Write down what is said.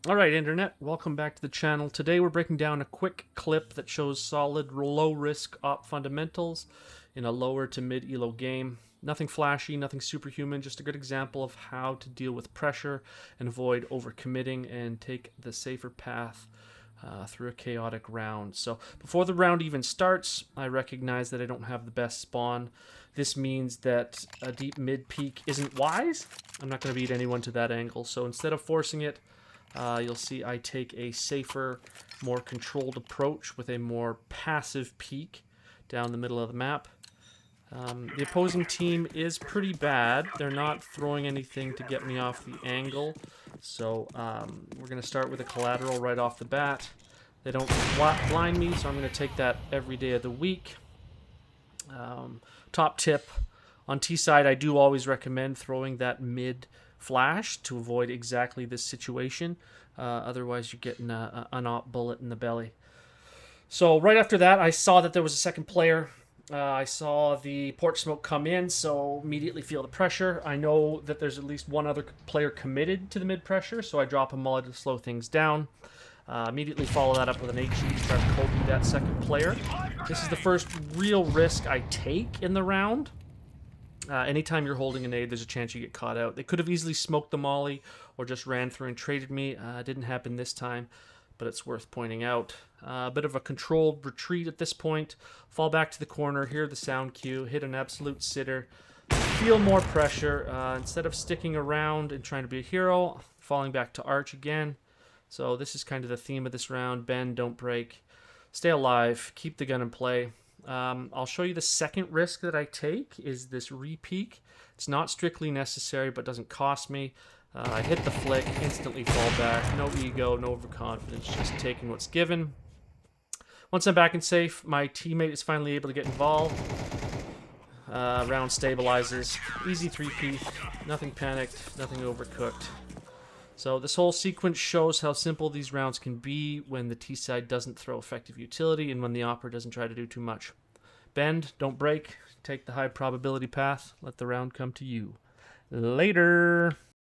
Alright, Internet, welcome back to the channel. Today we're breaking down a quick clip that shows solid low-risk op fundamentals in a lower to mid-elo game. Nothing flashy, nothing superhuman, just a good example of how to deal with pressure and avoid overcommitting and take the safer path through a chaotic round. So before the round even starts, I recognize that I don't have the best spawn. This means that a deep mid peek isn't wise. I'm not going to beat anyone to that angle, so instead of forcing it, you'll see I take a safer, more controlled approach with a more passive peek down the middle of the map. The opposing team is pretty bad. They're not throwing anything to get me off the angle, so we're going to start with a collateral right off the bat. They don't blind me, so I'm going to take that every day of the week. Top tip, on T side, I do always recommend throwing that mid flash to avoid exactly this situation. Otherwise, you're getting an op bullet in the belly. So right after that, I saw that there was a second player. I saw the porch smoke come in, so immediately feel the pressure. I know that there's at least one other player committed to the mid pressure, so I drop a mullet to slow things down. Immediately follow that up with an HE to try to Kobe that second player. This is the first real risk I take in the round. Anytime you're holding a nade, there's a chance you get caught out. They could have easily smoked the molly or just ran through and traded me. Didn't happen this time, but it's worth pointing out. A bit of a controlled retreat at this point. Fall back to the corner, hear the sound cue, hit an absolute sitter. Feel more pressure. Instead of sticking around and trying to be a hero, falling back to arch again. So this is kind of the theme of this round. Bend, don't break. Stay alive, keep the gun in play. I'll show you the second risk that I take is this re-peek. It's not strictly necessary, but doesn't cost me. I hit the flick, instantly fall back. No ego, no overconfidence, just taking what's given. Once I'm back and safe, my teammate is finally able to get involved. Round stabilizes. Easy 3-peek. Nothing panicked, nothing overcooked. So this whole sequence shows how simple these rounds can be when the T-side doesn't throw effective utility and when the opera doesn't try to do too much. Bend, don't break, take the high probability path, let the round come to you. Later!